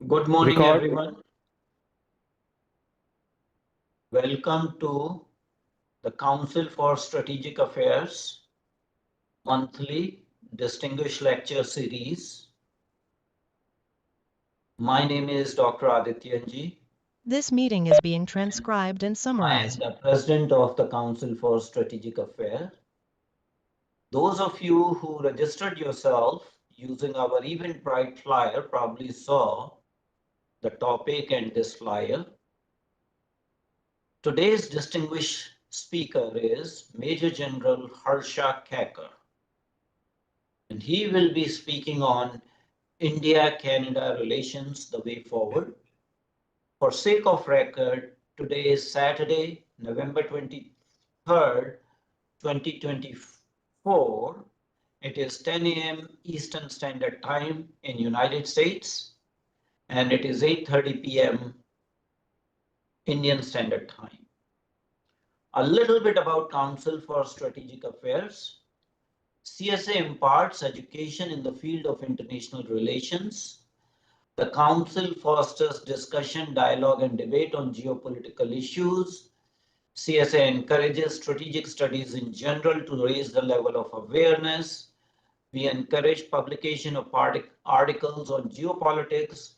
Good morning, Record. everyone. Welcome to the Council for Strategic Affairs monthly distinguished lecture series. My name is Dr. Adityanjee. This meeting is being transcribed and I am summarized. the President of the Council for Strategic Affairs. Those of you who registered yourself using our Eventbrite flyer probably saw the topic and this flyer. Today's distinguished speaker is Major General Harsha Kakar, and he will be speaking on India-Canada relations, the way forward. For sake of record, today is Saturday, November 23rd, 2024. It is 10 a.m. Eastern Standard Time in United States, and it is 8:30 p.m. Indian Standard Time. A little bit about Council for Strategic Affairs. CSA imparts education in the field of international relations. The Council fosters discussion, dialogue, and debate on geopolitical issues. CSA encourages strategic studies in general to raise the level of awareness. We encourage publication of articles on geopolitics.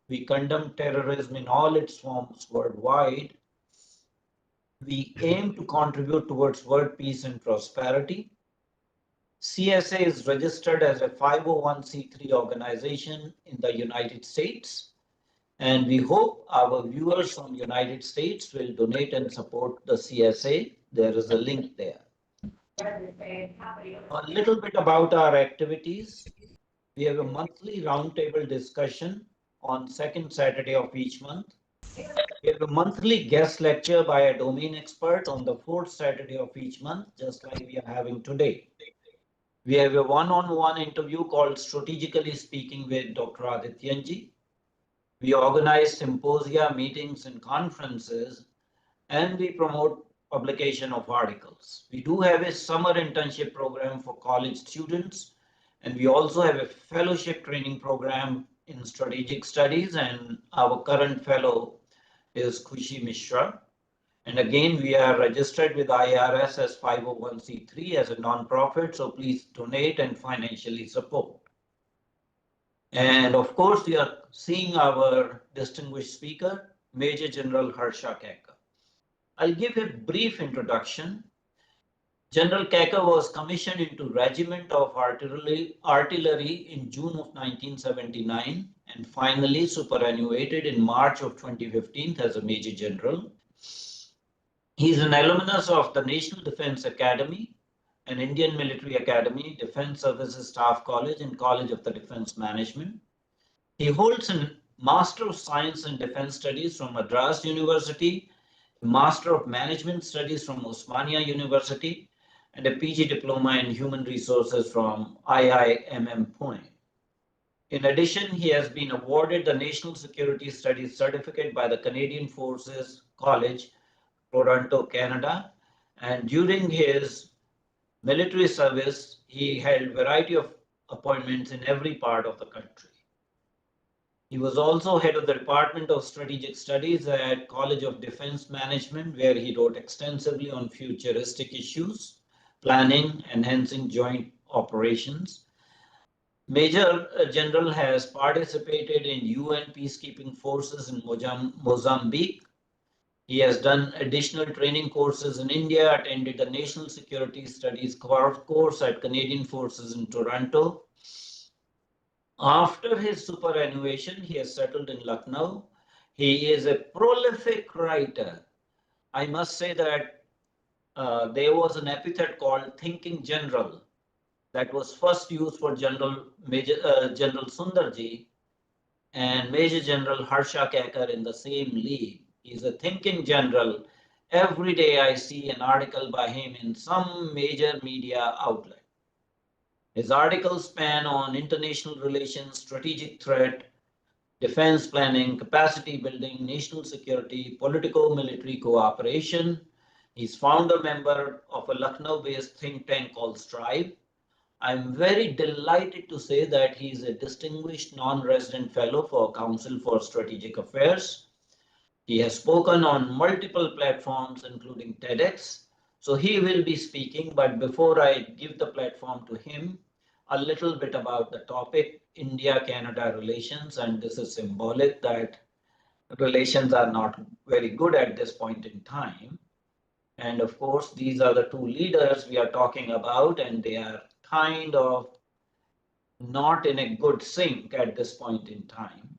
We condemn terrorism in all its forms worldwide. We aim to contribute towards world peace and prosperity. CSA is registered as a 501c3 organization in the United States, and we hope our viewers from United States will donate and support the CSA. There is a link there. A little bit about our activities. We have a monthly roundtable discussion on second Saturday of each month. We have a monthly guest lecture by a domain expert on the fourth Saturday of each month, just like we are having today. We have a one-on-one interview called Strategically Speaking with Dr. Adityanjee. We organize symposia, meetings, and conferences, and we promote publication of articles. We do have a summer internship program for college students, and we also have a fellowship training program in strategic studies, and our current fellow is Khushi Mishra. And again, we are registered with IRS as 501c3 as a non-profit, so please donate and financially support. And of course, we are seeing our distinguished speaker, Major General Harsha Kakar. I'll give a brief introduction. General Kakar was commissioned into Regiment of Artillery in June of 1979 and finally superannuated in March of 2015 as a Major General. He is an alumnus of the National Defense Academy, an Indian Military Academy, Defense Services Staff College, and College of the Defense Management. He holds a Master of Science in Defense Studies from Madras University, a Master of Management Studies from Osmania University, and a PG Diploma in Human Resources from IIMM Pune. In addition, he has been awarded the National Security Studies Certificate by the Canadian Forces College, Toronto, Canada, and during his military service, he held a variety of appointments in every part of the country. He was also head of the Department of Strategic Studies at College of Defense Management, where he wrote extensively on futuristic issues, planning, enhancing joint operations. Major General has participated in UN peacekeeping forces in Mozambique. He has done additional training courses in India, attended the National Security Studies course at Canadian Forces in Toronto. After his superannuation, he has settled in Lucknow. He is a prolific writer. I must say that there was an epithet called Thinking General that was first used for General Sundarji and Major General Harsha Kakar in the same league. He's a thinking general. Every day I see an article by him in some major media outlet. His articles span on international relations, strategic threat, defense planning, capacity building, national security, politico-military cooperation. He's founder member of a Lucknow-based think tank called Strive. I'm very delighted to say that he is a distinguished non-resident fellow for Council for Strategic Affairs. He has spoken on multiple platforms, including TEDx. So he will be speaking, but before I give the platform to him, a little bit about the topic, India-Canada relations, and this is symbolic that relations are not very good at this point in time. And of course, these are the two leaders we are talking about, and they are kind of not in a good sync at this point in time.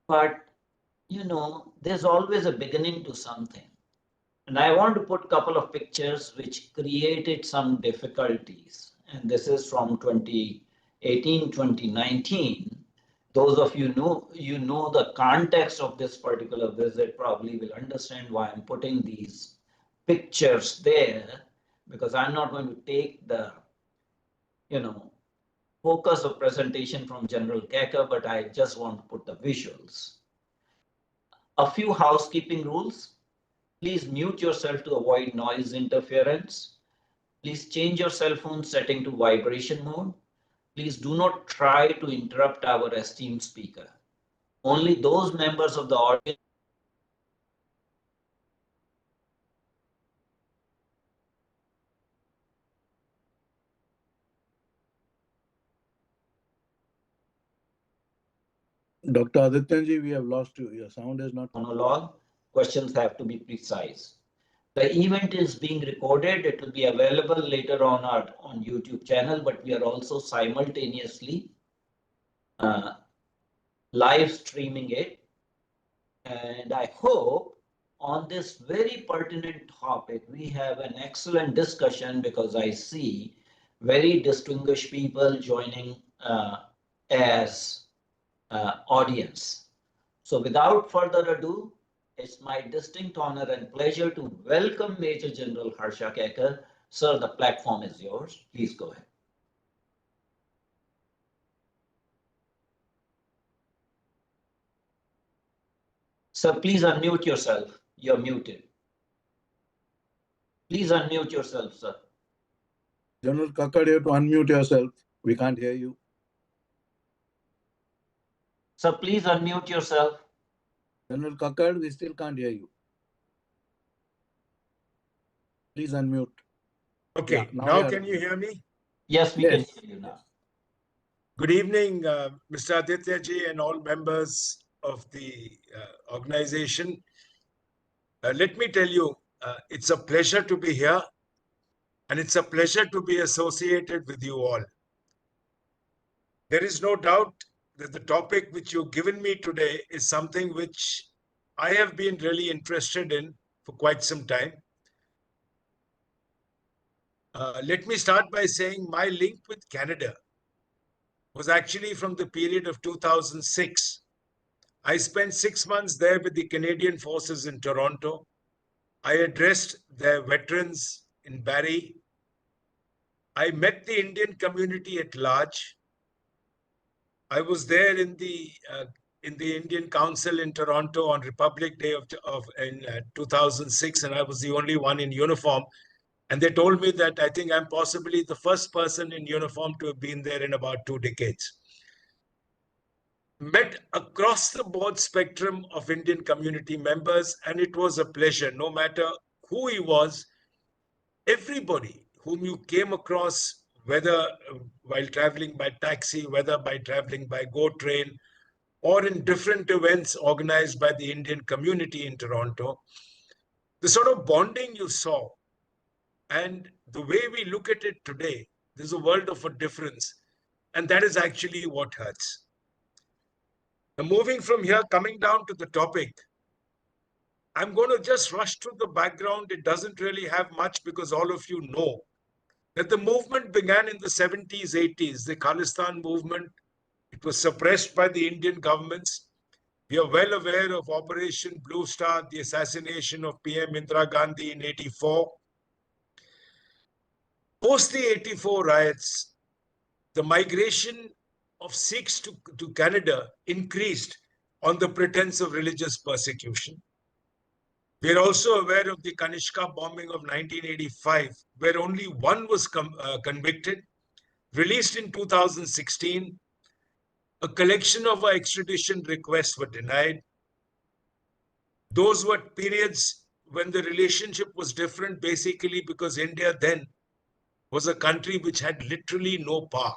But, you know, there's always a beginning to something. And I want to put a couple of pictures which created some difficulties. And this is from 2018, 2019. Those of you know the context of this particular visit probably will understand why I'm putting these pictures there, because I'm not going to take the, focus of presentation from General Kakar, but I just want to put the visuals. A few housekeeping rules. Please mute yourself to avoid noise interference. Please change your cell phone setting to vibration mode. Please do not try to interrupt our esteemed speaker. Only those members of the audience Dr. Adityanjee, we have lost you. Your sound is not monologue. Questions have to be precise. The event is being recorded. It will be available later on our YouTube channel, but we are also simultaneously live streaming it. And I hope on this very pertinent topic, we have an excellent discussion because I see very distinguished people joining as audience. So without further ado, it's my distinct honor and pleasure to welcome Major General Harsha Kakar. Sir, the platform is yours. Please go ahead. Sir, please unmute yourself. You're muted. Please unmute yourself, sir. General Kakar, you have to unmute yourself. We can't hear you. Sir, please unmute yourself. General Kakar, we still can't hear you. Please unmute. Okay, Yeah, now can you hear me? Yes, we can hear you now. Good evening, Mr. Adityanjee and all members of the organization. Let me tell you, it's a pleasure to be here, and it's a pleasure to be associated with you all. There is no doubt that the topic which you've given me today is something which I have been really interested in for quite some time. Let me start by saying my link with Canada was actually from the period of 2006. I spent 6 months there with the Canadian forces in Toronto. I addressed their veterans in Barrie. I met the Indian community at large. I was there in the Indian Council in Toronto on Republic Day in 2006, and I was the only one in uniform. And they told me that I think I'm possibly the first person in uniform to have been there in about 2 decades. Met across the board spectrum of Indian community members, and it was a pleasure. No matter who he was, everybody whom you came across, whether while traveling by taxi, whether by traveling by GO train, or in different events organized by the Indian community in Toronto, the sort of bonding you saw and the way we look at it today, there's a world of a difference. And that is actually what hurts. Now, moving from here, coming down to the topic, I'm going to just rush through the background. It doesn't really have much because all of you know that the movement began in the 70s, 80s, the Khalistan movement. It was suppressed by the Indian governments. We are well aware of Operation Blue Star, the assassination of PM Indira Gandhi in 84. Post the 84 riots, the migration of Sikhs to Canada increased on the pretense of religious persecution. We are also aware of the Kanishka bombing of 1985, where only one was convicted, released in 2016. A collection of our extradition requests were denied. Those were periods when the relationship was different, basically because India then was a country which had literally no power.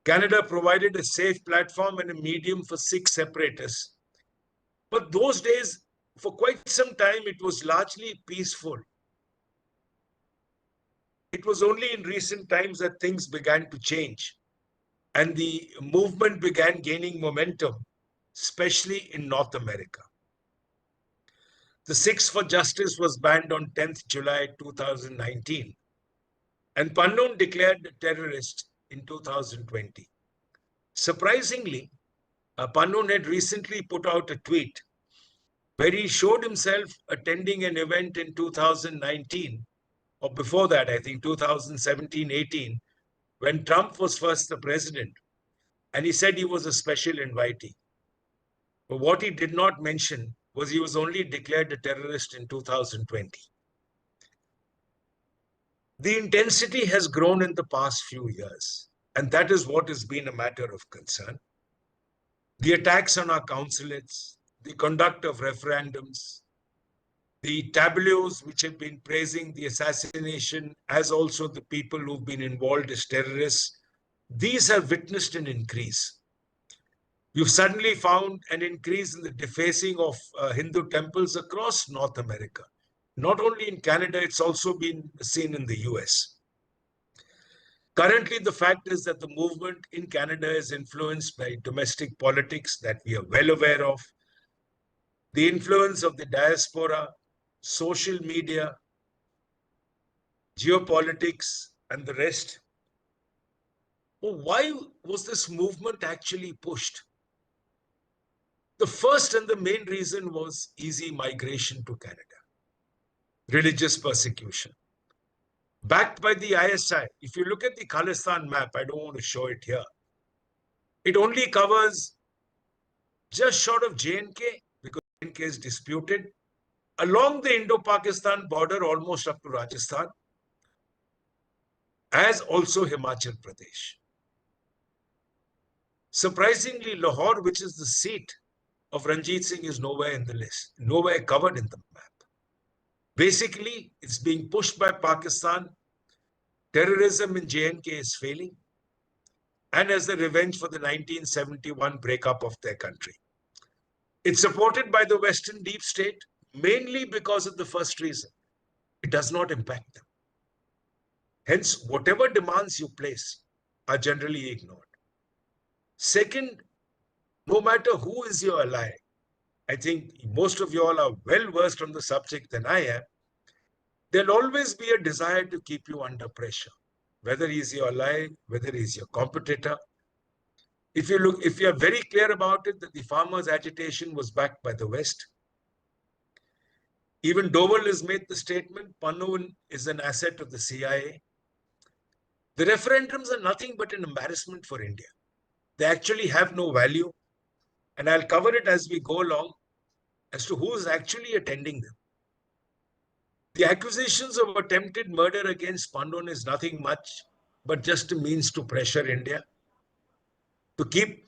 Canada provided a safe platform and a medium for Sikh separatists. But those days, for quite some time, it was largely peaceful. It was only in recent times that things began to change and the movement began gaining momentum, especially in North America. The Sikhs for Justice was banned on 10th July 2019, and Pannon declared a terrorist in 2020. Surprisingly, Pannon had recently put out a tweet where he showed himself attending an event in 2019, or before that, I think 2017-18, when Trump was first the president, and he said he was a special invitee. But what he did not mention was he was only declared a terrorist in 2020. The intensity has grown in the past few years, and that is what has been a matter of concern. The attacks on our consulates, the conduct of referendums, the tableaus which have been praising the assassination, as also the people who've been involved as terrorists, these have witnessed an increase. You've suddenly found an increase in the defacing of Hindu temples across North America. Not only in Canada, it's also been seen in the US. Currently, the fact is that the movement in Canada is influenced by domestic politics that we are well aware of, the influence of the diaspora, social media, geopolitics, and the rest. Well, why was this movement actually pushed? The first and the main reason was easy migration to Canada, religious persecution. Backed by the ISI, if you look at the Khalistan map, I don't want to show it here, it only covers just short of J&K, because J&K is disputed, along the Indo-Pakistan border almost up to Rajasthan, as also Himachal Pradesh. Surprisingly, Lahore, which is the seat of Ranjit Singh, is nowhere in the list, nowhere covered in the map. Basically, it's being pushed by Pakistan. Terrorism in J&K is failing, and as the revenge for the 1971 breakup of their country. It's supported by the Western deep state, mainly because of the first reason. It does not impact them. Hence, whatever demands you place are generally ignored. Second, no matter who is your ally, I think most of you all are well versed on the subject than I am, there'll always be a desire to keep you under pressure, whether he's your ally, whether he's your competitor. If you are very clear about it, that the farmers' agitation was backed by the West. Even Doval has made the statement, Pannovan is an asset of the CIA. The referendums are nothing but an embarrassment for India. They actually have no value, and I'll cover it as we go along as to who is actually attending them. The accusations of attempted murder against Pannon is nothing much but just a means to pressure India, to keep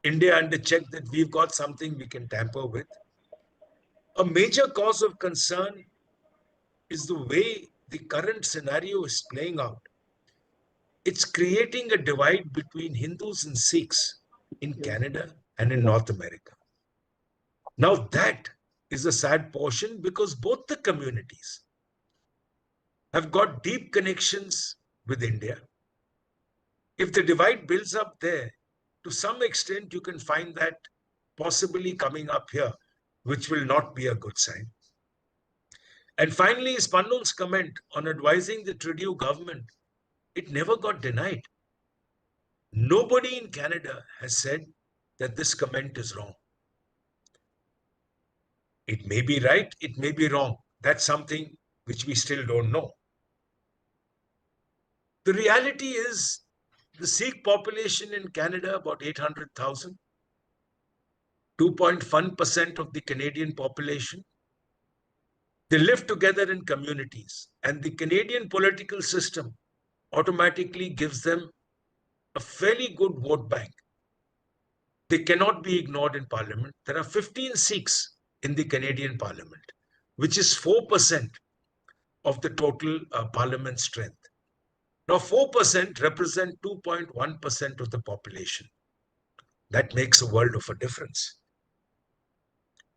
India under check that we've got something we can tamper with. A major cause of concern is the way the current scenario is playing out. It's creating a divide between Hindus and Sikhs in Canada and in North America. Now that is a sad portion, because both the communities have got deep connections with India. If the divide builds up there, to some extent you can find that possibly coming up here, which will not be a good sign. And finally, is Pannon's comment on advising the Trudeau government. It never got denied. Nobody in Canada has said that this comment is wrong. It may be right, it may be wrong. That's something which we still don't know. The reality is the Sikh population in Canada, about 800,000. 2.1% of the Canadian population. They live together in communities, and the Canadian political system automatically gives them a fairly good vote bank. They cannot be ignored in Parliament. There are 15 Sikhs in the Canadian Parliament, which is 4% of the total Parliament strength. Now, 4% represent 2.1% of the population. That makes a world of a difference.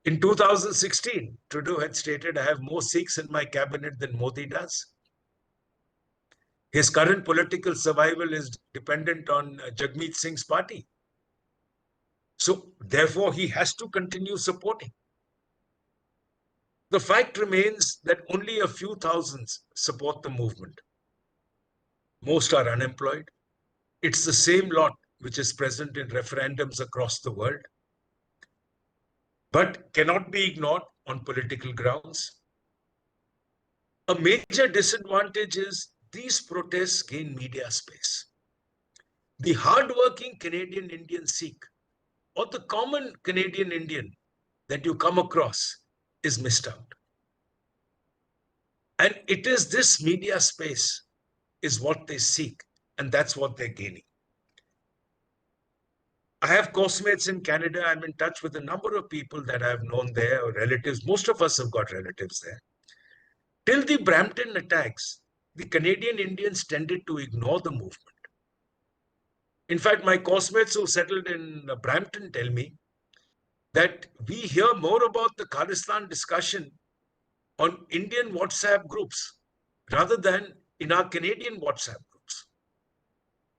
In 2016, Trudeau had stated, I have more Sikhs in my cabinet than Modi does. His current political survival is dependent on Jagmeet Singh's party. So, therefore, he has to continue supporting. The fact remains that only a few thousands support the movement. Most are unemployed. It's the same lot which is present in referendums across the world, but cannot be ignored on political grounds. A major disadvantage is these protests gain media space. The hardworking Canadian Indian Sikh or the common Canadian Indian that you come across is missed out. And it is this media space is what they seek, and that's what they're gaining. I have course-mates in Canada. I'm in touch with a number of people that I've known there, or relatives. Most of us have got relatives there. Till the Brampton attacks, the Canadian Indians tended to ignore the movement. In fact, my course-mates who settled in Brampton tell me that we hear more about the Khalistan discussion on Indian WhatsApp groups rather than in our Canadian WhatsApp groups.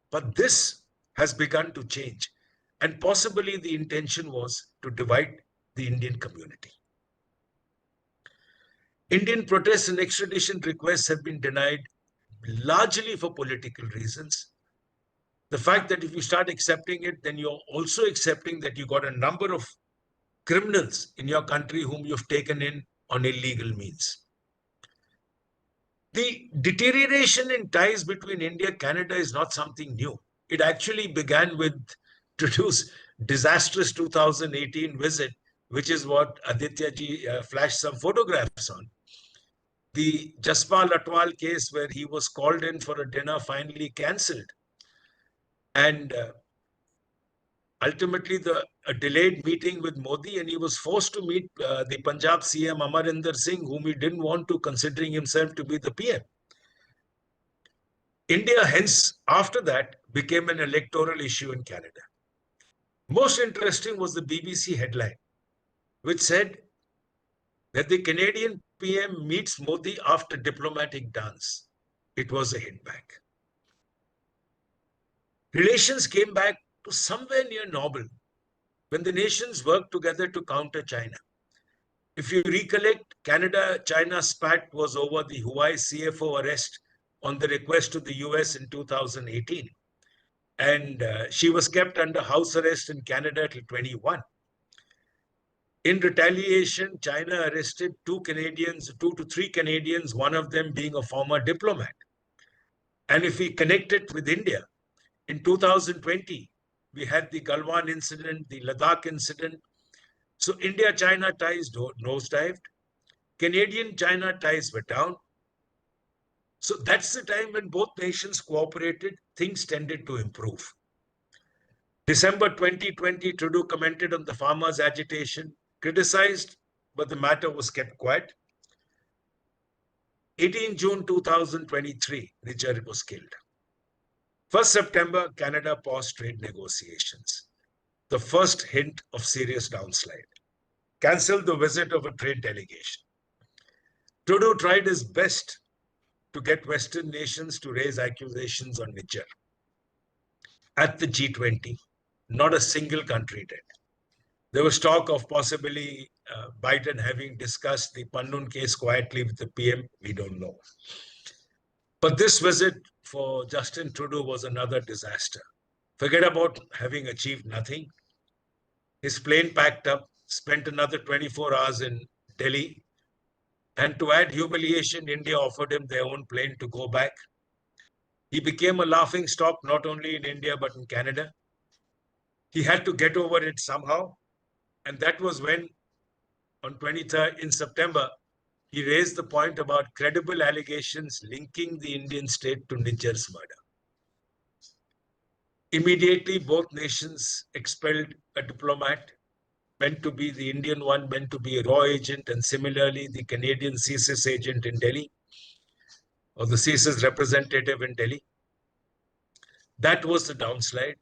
But this has begun to change. And possibly the intention was to divide the Indian community. Indian protests and extradition requests have been denied largely for political reasons. The fact that if you start accepting it, then you're also accepting that you got a number of criminals in your country whom you've taken in on illegal means. The deterioration in ties between India and Canada is not something new. It actually began with Trudeau's disastrous 2018 visit, which is what Adityanjee flashed some photographs on. The Jaspal Atwal case where he was called in for a dinner finally cancelled. And ultimately a delayed meeting with Modi, and he was forced to meet the Punjab CM Amarinder Singh, whom he didn't want to, considering himself to be the PM. India, hence, after that, became an electoral issue in Canada. Most interesting was the BBC headline, which said that the Canadian PM meets Modi after diplomatic dance. It was a hit back. Relations came back to somewhere near normal when the nations worked together to counter China. If you recollect, Canada-China spat was over the Huawei CFO arrest on the request of the US in 2018. And she was kept under house arrest in Canada till 21. In retaliation, China arrested 2 to 3 Canadians, one of them being a former diplomat. And if we connect it with India, in 2020, we had the Galwan incident, the Ladakh incident. So India-China ties nosedived. Canadian-China ties were down. So that's the time when both nations cooperated, things tended to improve. December 2020, Trudeau commented on the farmers' agitation, criticized, but the matter was kept quiet. 18 June 2023, Niger was killed. 1st September, Canada paused trade negotiations. The first hint of serious downslide. Cancelled the visit of a trade delegation. Trudeau tried his best to get Western nations to raise accusations on Niger. At the G20, not a single country did. There was talk of possibly Biden having discussed the Pannun case quietly with the PM. We don't know. But this visit for Justin Trudeau was another disaster. Forget about having achieved nothing. His plane packed up, spent another 24 hours in Delhi. And to add humiliation, India offered him their own plane to go back. He became a laughing stock, not only in India, but in Canada. He had to get over it somehow. And that was when, on 23rd in September, he raised the point about credible allegations linking the Indian state to Nijjar's murder. Immediately, both nations expelled a diplomat, meant to be the Indian one, meant to be a raw agent, and similarly, the Canadian CSA agent in Delhi, or the CSA's representative in Delhi. That was the downslide.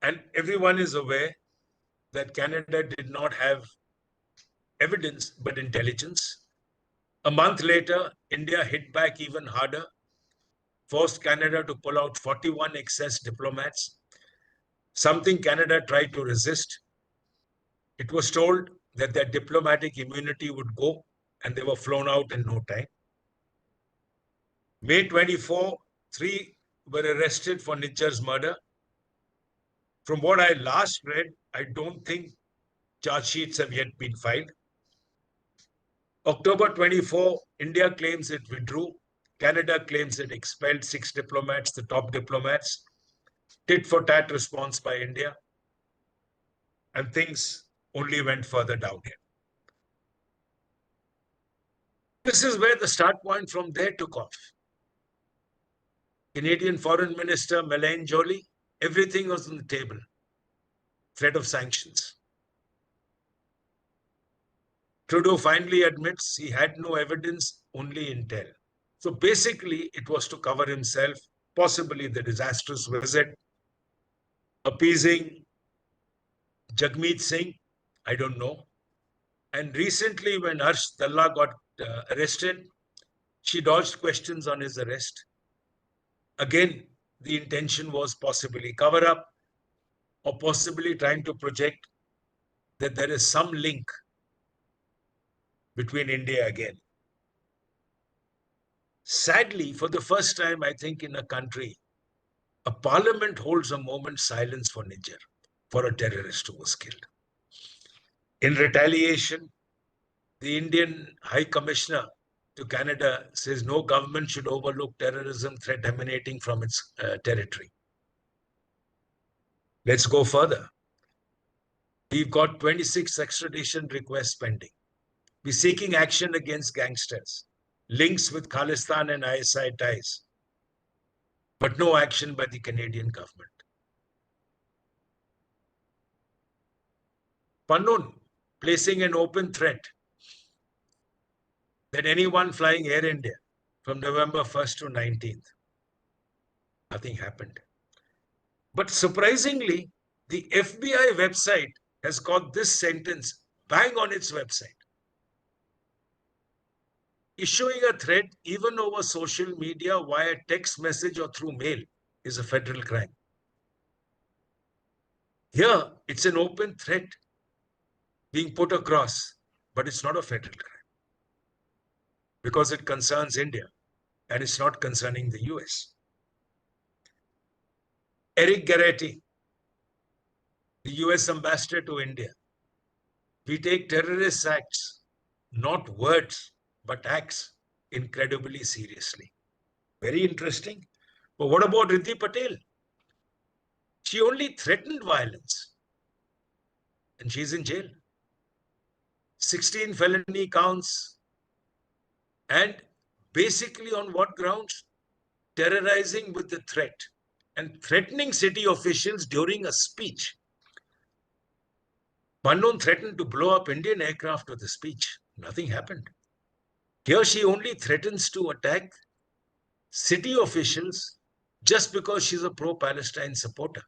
And everyone is aware that Canada did not have evidence but intelligence. A month later, India hit back even harder, forced Canada to pull out 41 excess diplomats, something Canada tried to resist. It was told that their diplomatic immunity would go, and they were flown out in no time. May 24, 3 were arrested for Nijjar's murder. From what I last read, I don't think charge sheets have yet been filed. October 24, India claims it withdrew. Canada claims it expelled 6 diplomats, the top diplomats. Tit for tat response by India. And things only went further downhill. This is where the start point from there took off. Canadian Foreign Minister Melaine Joly, everything was on the table. Threat of sanctions. Trudeau finally admits he had no evidence, only intel. So basically, it was to cover himself, possibly the disastrous visit, appeasing Jagmeet Singh, I don't know. And recently, when Harsh Dalla got arrested, she dodged questions on his arrest. Again, the intention was possibly cover up, or possibly trying to project that there is some link between India again. Sadly, for the first time, I think, in a country, a parliament holds a moment's silence for Nijjar, for a terrorist who was killed. In retaliation, the Indian High Commissioner to Canada says no government should overlook terrorism threat emanating from its territory. Let's go further. We've got 26 extradition requests pending. We're seeking action against gangsters, links with Khalistan and ISI ties, but no action by the Canadian government. Pannoon placing an open threat that anyone flying Air India from November 1st to 19th, nothing happened. But surprisingly, the FBI website has got this sentence bang on its website. Issuing a threat even over social media via text message or through mail is a federal crime. Here, it's an open threat being put across, but it's not a federal crime because it concerns India and it's not concerning the US. Eric Garretti, the US ambassador to India. We take terrorist acts, not words, but acts, incredibly seriously. Very interesting. But what about Riddhi Patel? She only threatened violence, and she's in jail. 16 felony counts, and basically on what grounds? Terrorizing with the threat and threatening city officials during a speech. Pannoon threatened to blow up Indian aircraft with a speech. Nothing happened. Here she only threatens to attack city officials just because she's a pro-Palestine supporter.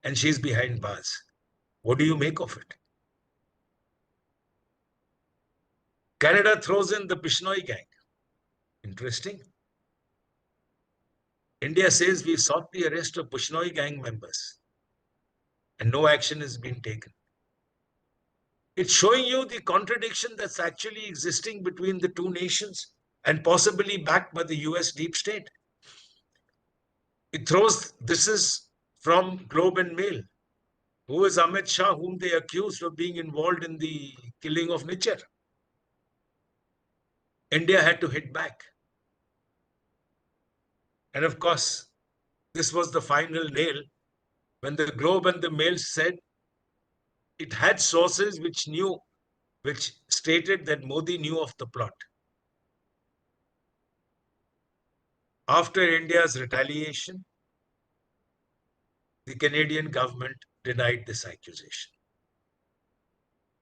And she's behind bars. What do you make of it? Canada throws in the Bishnoi gang. Interesting. India says we sought the arrest of Bishnoi gang members and no action has been taken. It's showing you the contradiction that's actually existing between the two nations and possibly backed by the US deep state. It throws, this is from Globe and Mail. Who is Amit Shah, whom they accused of being involved in the killing of Nijjar? India had to hit back. And of course, this was the final nail when the Globe and the Mail said it had sources which stated that Modi knew of the plot. After India's retaliation, the Canadian government denied this accusation.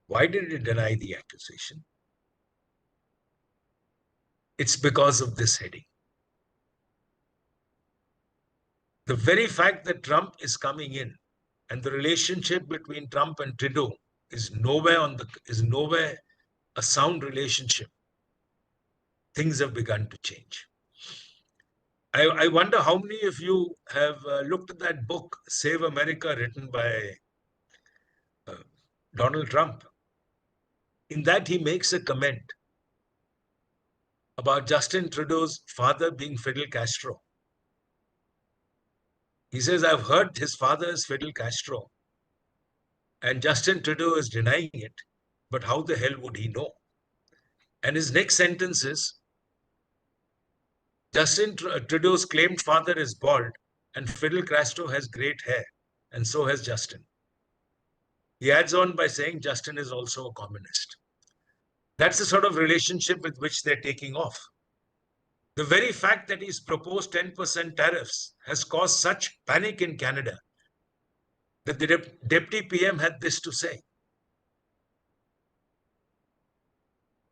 Why did it deny the accusation? It's because of this heading. The very fact that Trump is coming in and the relationship between Trump and Trudeau is nowhere a sound relationship. Things have begun to change. I wonder how many of you have looked at that book, Save America, written by Donald Trump. In that, he makes a comment about Justin Trudeau's father being Fidel Castro. He says, I've heard his father is Fidel Castro, and Justin Trudeau is denying it, but how the hell would he know? And his next sentence is, Justin Trudeau's claimed father is bald, and Fidel Castro has great hair, and so has Justin. He adds on by saying Justin is also a communist. That's the sort of relationship with which they're taking off. The very fact that he's proposed 10% tariffs has caused such panic in Canada that the Deputy PM had this to say.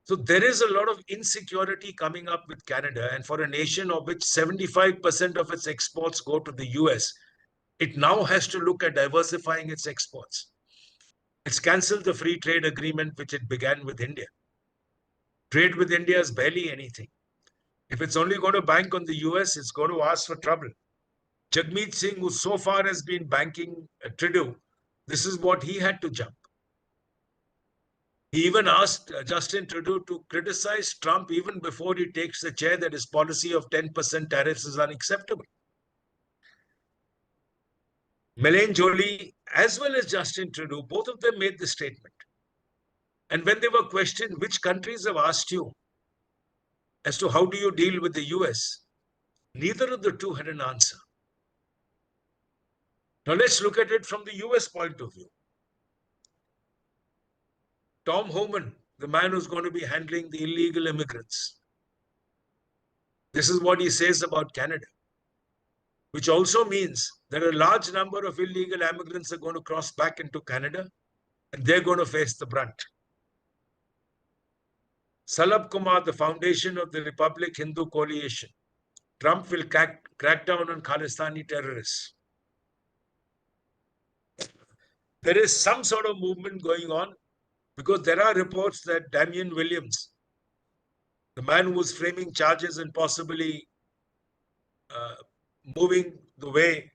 So there is a lot of insecurity coming up with Canada, and for a nation of which 75% of its exports go to the US, it now has to look at diversifying its exports. It's cancelled the free trade agreement which it began with India. Trade with India is barely anything. If it's only going to bank on the US, it's going to ask for trouble. Jagmeet Singh, who so far has been banking Trudeau, this is what he had to jump. He even asked Justin Trudeau to criticize Trump even before he takes the chair that his policy of 10% tariffs is unacceptable. Melaine Joly, as well as Justin Trudeau, both of them made the statement. And when they were questioned, which countries have asked you as to how do you deal with the US, neither of the two had an answer. Now let's look at it from the US point of view. Tom Homan, the man who's going to be handling the illegal immigrants, this is what he says about Canada, which also means that a large number of illegal immigrants are going to cross back into Canada, and they're going to face the brunt. Salab Kumar, the foundation of the Republic Hindu Coalition, Trump will crack down on Khalistani terrorists. There is some sort of movement going on because there are reports that Damian Williams, the man who was framing charges and possibly moving the way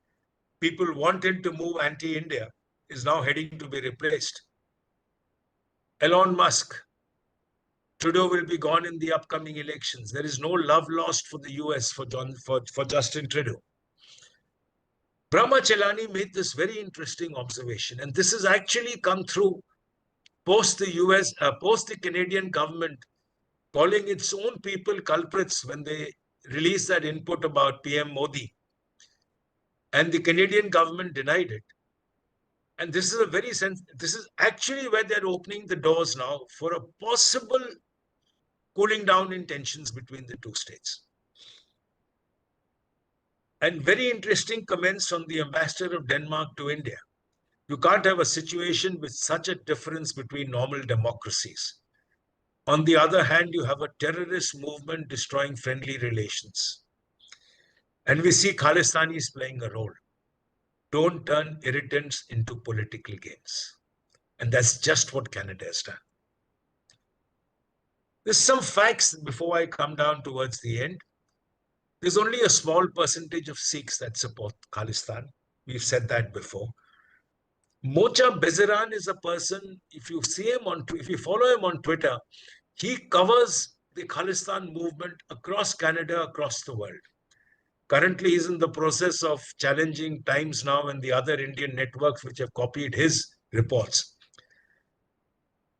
people wanted to move anti-India, is now heading to be replaced. Elon Musk, Trudeau will be gone in the upcoming elections. There is no love lost for the US for Justin Trudeau. Brahma Chelani made this very interesting observation, and this has actually come through post the Canadian government calling its own people culprits when they released that input about PM Modi. And the Canadian government denied it. And this is actually where they're opening the doors now for a possible cooling down in tensions between the two states. And very interesting comments from the ambassador of Denmark to India. You can't have a situation with such a difference between normal democracies. On the other hand, you have a terrorist movement destroying friendly relations. And we see Khalistanis playing a role. Don't turn irritants into political games. And that's just what Canada has done. There's some facts before I come down towards the end. There's only a small percentage of Sikhs that support Khalistan. We've said that before. Mocha Beziran is a person, if you follow him on Twitter, he covers the Khalistan movement across Canada, across the world. Currently, he's in the process of challenging Times Now and the other Indian networks which have copied his reports.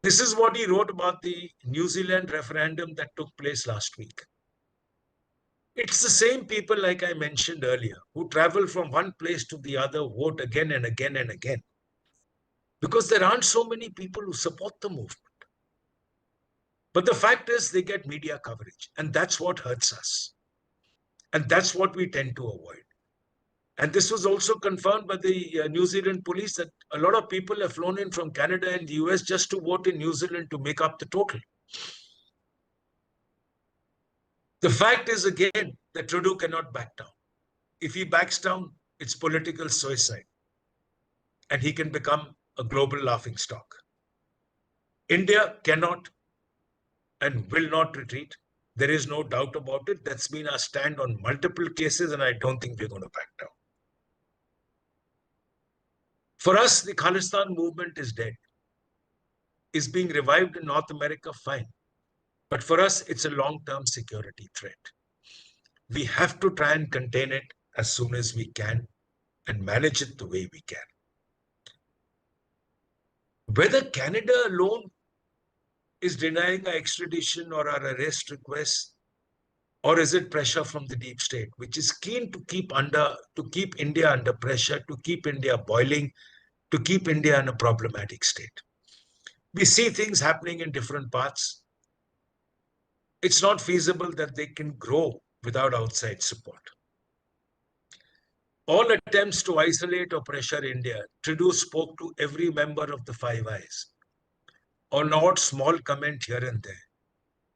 This is what he wrote about the New Zealand referendum that took place last week. It's the same people, like I mentioned earlier, who travel from one place to the other, vote again and again and again. because there aren't so many people who support the movement. But the fact is they get media coverage, and that's what hurts us. And that's what we tend to avoid. And this was also confirmed by the New Zealand police that a lot of people have flown in from Canada and the US just to vote in New Zealand to make up the total. The fact is, again, that Trudeau cannot back down. If he backs down, it's political suicide. And he can become a global laughingstock. India cannot and will not retreat. There is no doubt about it. That's been our stand on multiple cases, and I don't think we're going to back down. For us, the Khalistan movement is dead. Is being revived in North America, fine. But for us, it's a long-term security threat. We have to try and contain it as soon as we can and manage it the way we can. Whether Canada alone is denying our extradition or our arrest requests, or is it pressure from the deep state, which is keen to keep India under pressure, to keep India boiling, to keep India in a problematic state? We see things happening in different parts. It's not feasible that they can grow without outside support. All attempts to isolate or pressure India, Trudeau spoke to every member of the Five Eyes. On odd small comment here and there.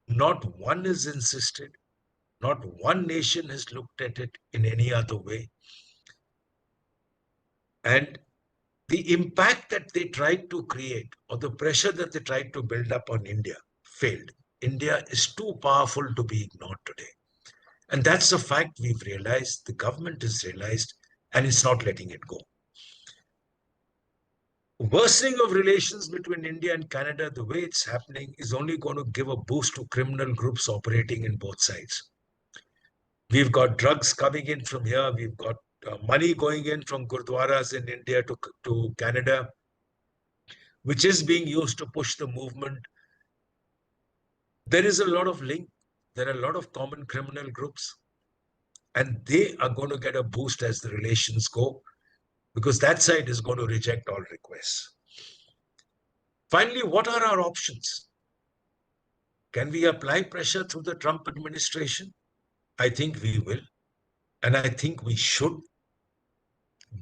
Not one is insisted. Not one nation has looked at it in any other way. And the impact that they tried to create, or the pressure that they tried to build up on India, failed. India is too powerful to be ignored today. And that's a fact we've realized, the government has realized, and it's not letting it go. Worsening of relations between India and Canada, the way it's happening, is only going to give a boost to criminal groups operating in both sides. We've got drugs coming in from here. We've got money going in from gurdwaras in India to Canada, which is being used to push the movement. There is a lot of link. There are a lot of common criminal groups, and they are going to get a boost as the relations go, because that side is going to reject all requests. Finally, what are our options? Can we apply pressure through the Trump administration? I think we will, and I think we should.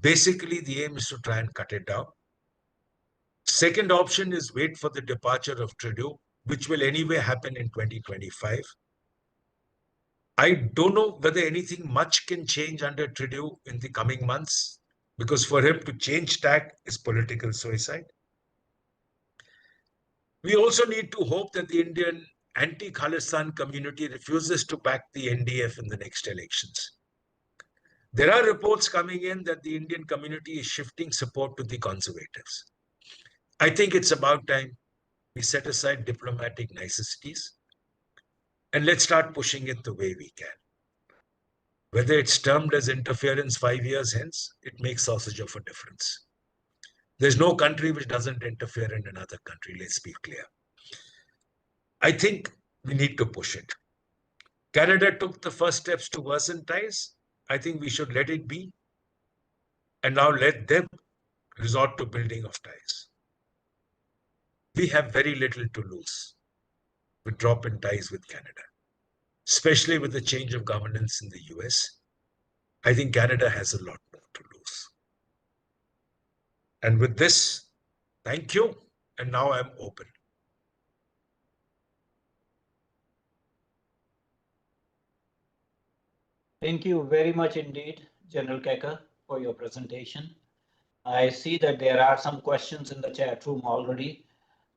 Basically, the aim is to try and cut it down. Second option is wait for the departure of Trudeau, which will anyway happen in 2025. I don't know whether anything much can change under Trudeau in the coming months, because for him to change tack is political suicide. We also need to hope that the Indian anti-Khalistan community refuses to back the NDF in the next elections. There are reports coming in that the Indian community is shifting support to the conservatives. I think it's about time we set aside diplomatic niceties and let's start pushing it the way we can. Whether it's termed as interference 5 years hence, it makes sausage of a difference. There's no country which doesn't interfere in another country, let's be clear. I think we need to push it. Canada took the first steps to worsen ties. I think we should let it be and now let them resort to building of ties. We have very little to lose with drop in ties with Canada, especially with the change of governance in the US. I think Canada has a lot more to lose. And with this, thank you. And now I'm open. Thank you very much indeed, General Kakar, for your presentation. I see that there are some questions in the chat room already,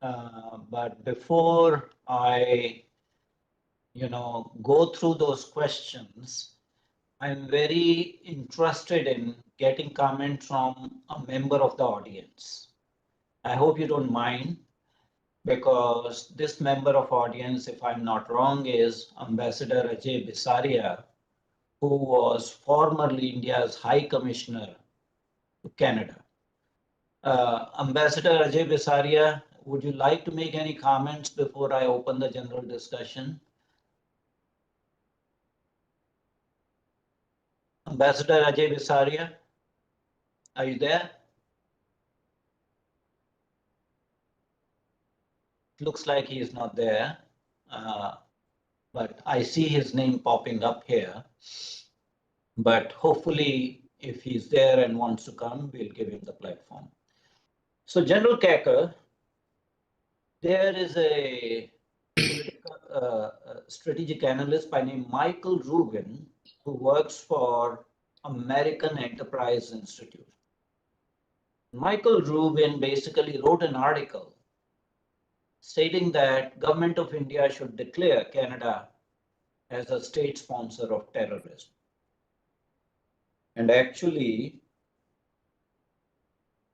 but before I, go through those questions, I'm very interested in getting comment from a member of the audience. I hope you don't mind, because this member of audience, if I'm not wrong, is Ambassador Ajay Bisaria, who was formerly India's High Commissioner to Canada. Ambassador Ajay Bisaria, would you like to make any comments before I open the general discussion? Ambassador Ajay Bisaria, are you there? looks like he is not there, but I see his name popping up here. But hopefully, if he's there and wants to come, we'll give him the platform. So General Kakar, there is a political, strategic analyst by name Michael Rubin, who works for American Enterprise Institute. Michael Rubin basically wrote an article stating that government of India should declare Canada as a state sponsor of terrorism. And actually,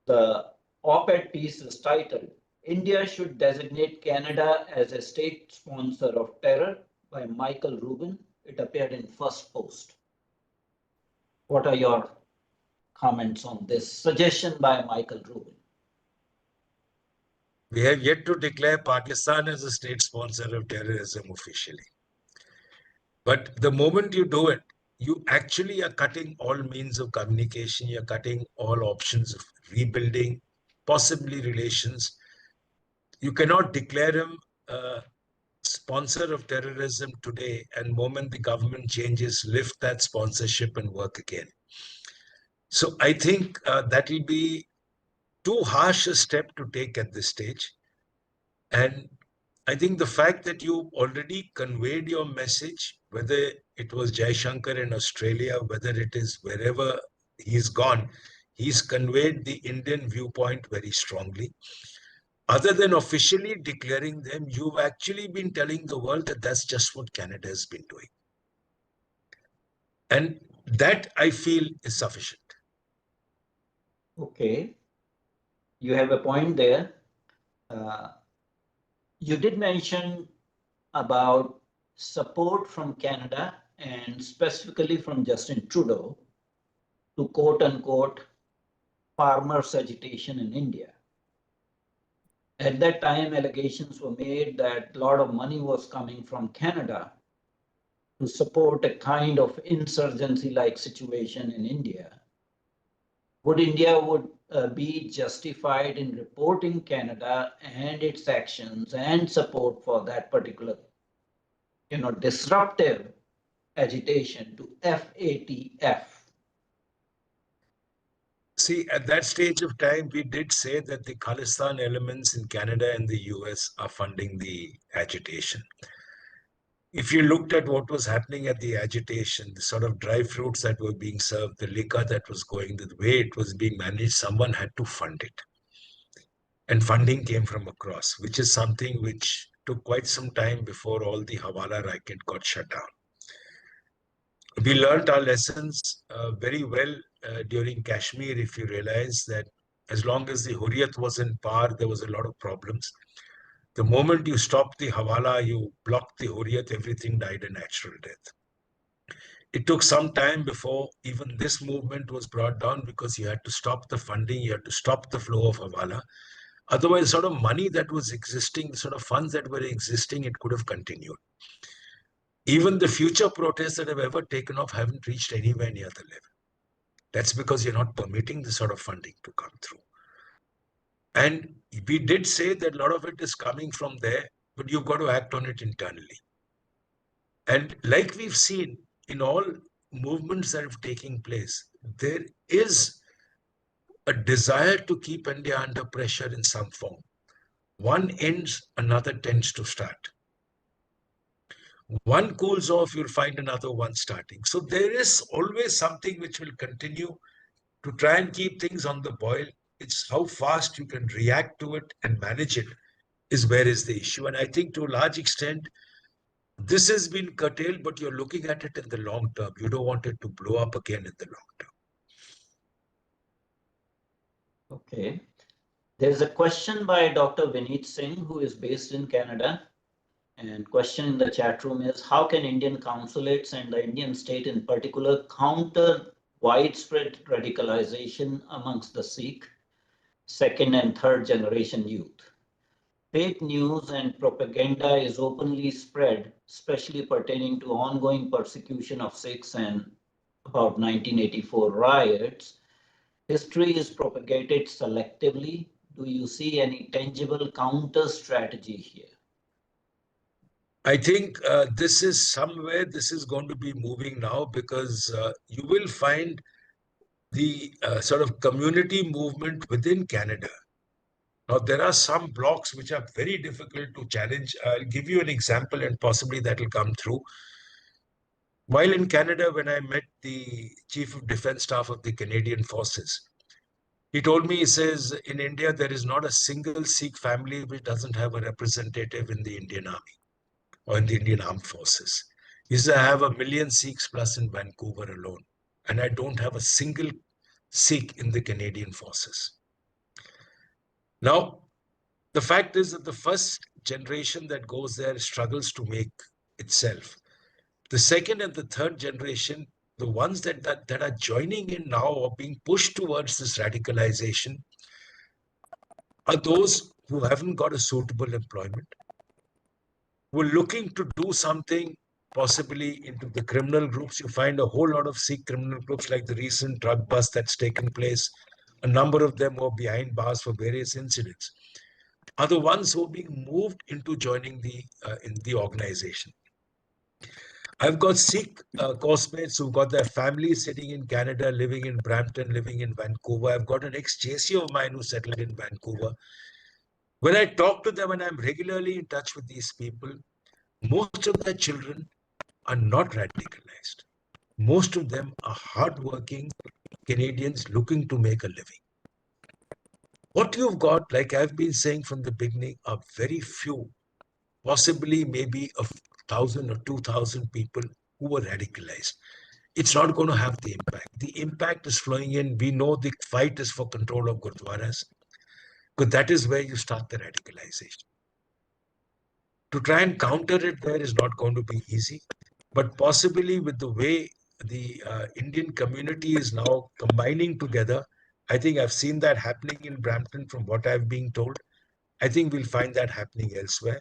the op-ed piece is titled, India should designate Canada as a state sponsor of terror by Michael Rubin. It appeared in First Post. What are your comments on this suggestion by Michael Rubin? We have yet to declare Pakistan as a state sponsor of terrorism officially. But the moment you do it, you actually are cutting all means of communication. You're cutting all options of rebuilding, possibly relations. You cannot declare him a sponsor of terrorism today, and moment the government changes, lift that sponsorship and work again. So I think that will be too harsh a step to take at this stage. And I think the fact that you already conveyed your message, whether it was Jai Shankar in Australia, whether it is wherever he's gone, he's conveyed the Indian viewpoint very strongly. Other than officially declaring them, you've actually been telling the world that that's just what Canada has been doing. And that I feel is sufficient. Okay, you have a point there. You did mention about support from Canada and specifically from Justin Trudeau to quote unquote farmers' agitation in India. At that time, allegations were made that a lot of money was coming from Canada to support a kind of insurgency-like situation in India. Would India be justified in reporting Canada and its actions and support for that particular, disruptive agitation to FATF? See, at that stage of time, we did say that the Khalistan elements in Canada and the US are funding the agitation. If you looked at what was happening at the agitation, the sort of dry fruits that were being served, the liquor that was going, the way it was being managed, someone had to fund it. And funding came from across, which is something which took quite some time before all the Hawala racket got shut down. We learned our lessons very well during Kashmir, if you realize that as long as the Hurriyat was in power, there was a lot of problems. The moment you stopped the Hawala, you blocked the Hurriyat, everything died a natural death. It took some time before even this movement was brought down because you had to stop the funding, you had to stop the flow of Hawala. Otherwise, sort of money that was existing, the sort of funds that were existing, it could have continued. Even the future protests that have ever taken off haven't reached anywhere near the level. That's because you're not permitting the sort of funding to come through. And we did say that a lot of it is coming from there, but you've got to act on it internally. And like we've seen in all movements that have taken place, there is a desire to keep India under pressure in some form. One ends, another tends to start. One cools off, you'll find another one starting. So there is always something which will continue to try and keep things on the boil. It's how fast you can react to it and manage it is where is the issue. And I think to a large extent, this has been curtailed, but you're looking at it in the long term. You don't want it to blow up again in the long term. Okay. There's a question by Dr. Vineet Singh, who is based in Canada. And question in the chat room is, how can Indian consulates and the Indian state in particular counter widespread radicalization amongst the Sikh, second and third generation youth? Fake news and propaganda is openly spread, especially pertaining to ongoing persecution of Sikhs and about 1984 riots. History is propagated selectively do you see any tangible counter strategy here? I think this is going to be moving now, because you will find the sort of community movement within Canada. Now, there are some blocks which are very difficult to challenge. I'll give you an example, and possibly that will come through. While in Canada, when I met the Chief of Defense Staff of the Canadian Forces, he told me, he says, in India, there is not a single Sikh family which doesn't have a representative in the Indian Army or in the Indian Armed Forces. He says, I have 1 million Sikhs plus in Vancouver alone, and I don't have a single Sikh in the Canadian Forces. Now, the fact is that the first generation that goes there struggles to make itself. The second and the third generation, the ones that are joining in now or being pushed towards this radicalization, are those who haven't got a suitable employment, who are looking to do something possibly into the criminal groups. You find a whole lot of Sikh criminal groups, like the recent drug bust that's taken place. A number of them were behind bars for various incidents, are the ones who are being moved into joining in the organization. I've got Sikh coursemates who've got their families sitting in Canada, living in Brampton, living in Vancouver. I've got an ex-JC of mine who settled in Vancouver. When I talk to them, and I'm regularly in touch with these people, most of their children are not radicalized. Most of them are hardworking Canadians looking to make a living. What you've got, like I've been saying from the beginning, are very few, possibly maybe 1,000 or 2,000 people who were radicalized. It's not going to have the impact. The impact is flowing in. We know the fight is for control of gurdwaras, because that is where you start the radicalization. To try and counter it there is not going to be easy, but possibly with the way the Indian community is now combining together, I think I've seen that happening in Brampton from what I've been told. I think we'll find that happening elsewhere.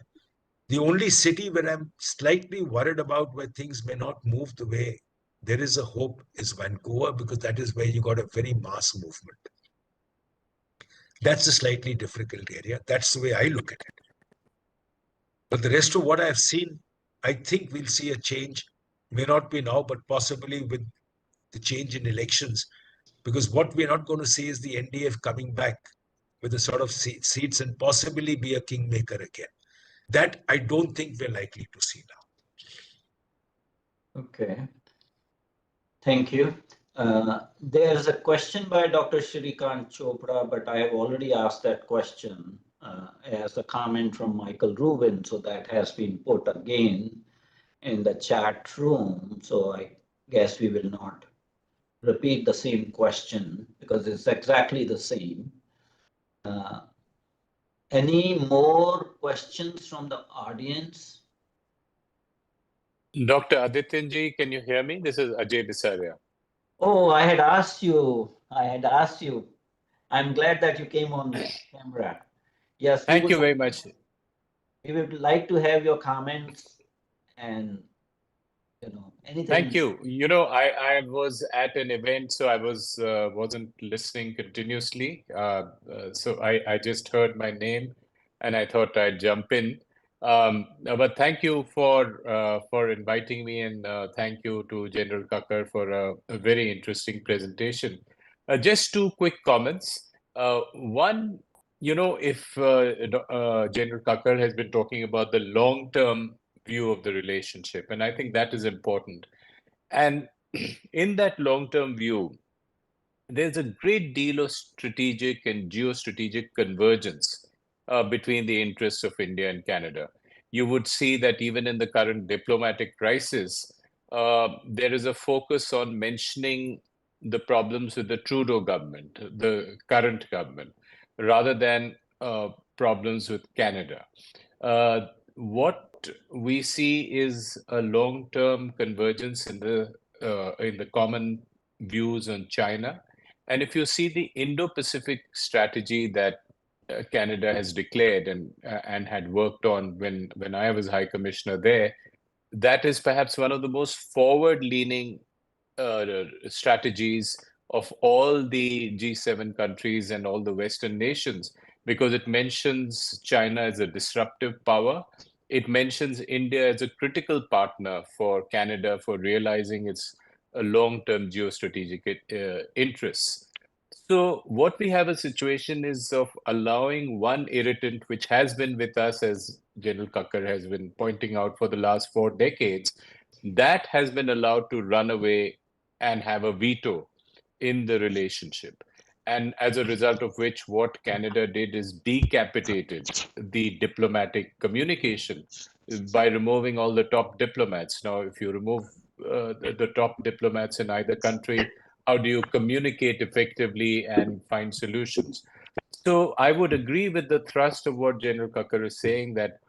The only city where I'm slightly worried about where things may not move the way there is a hope is Vancouver, because that is where you got a very mass movement. That's a slightly difficult area. That's the way I look at it. But the rest of what I've seen, I think we'll see a change. May not be now, but possibly with the change in elections. Because what we're not going to see is the NDF coming back with a sort of seats and possibly be a kingmaker again. That I don't think we're likely to see now. Okay. Thank you. There's a question by Dr. Shrikant Chopra, but I have already asked that question as a comment from Michael Rubin, so that has been put again in the chat room. So I guess we will not repeat the same question because it's exactly the same. Any more questions from the audience? Dr. Adityanjee, can you hear me? This is Ajay Bisaria. Oh, I had asked you. I'm glad that you came on camera. Yes. Thank you very much. We would like to have your comments and anything. Thank you. I was at an event, so I wasn't listening continuously. So I just heard my name, and I thought I'd jump in. But thank you for inviting me, and thank you to General Kakar for a very interesting presentation. Just two quick comments. One, if General Kakar has been talking about the long-term view of the relationship, and I think that is important. And in that long-term view, there's a great deal of strategic and geostrategic convergence between the interests of India and Canada. You would see that even in the current diplomatic crisis, there is a focus on mentioning the problems with the Trudeau government, the current government, rather than problems with Canada. What we see is a long-term convergence in the common views on China. And if you see the Indo-Pacific strategy that Canada has declared and had worked on when I was High Commissioner there, that is perhaps one of the most forward-leaning strategies of all the G7 countries and all the Western nations. because it mentions China as a disruptive power. It mentions India as a critical partner for Canada for realizing its long-term geostrategic interests. So what we have a situation is of allowing one irritant, which has been with us, as General Kakar has been pointing out for the last 4 decades, that has been allowed to run away and have a veto in the relationship. And as a result of which, what Canada did is decapitated the diplomatic communication by removing all the top diplomats. Now, if you remove the top diplomats in either country, how do you communicate effectively and find solutions? So I would agree with the thrust of what General Kakar is saying, that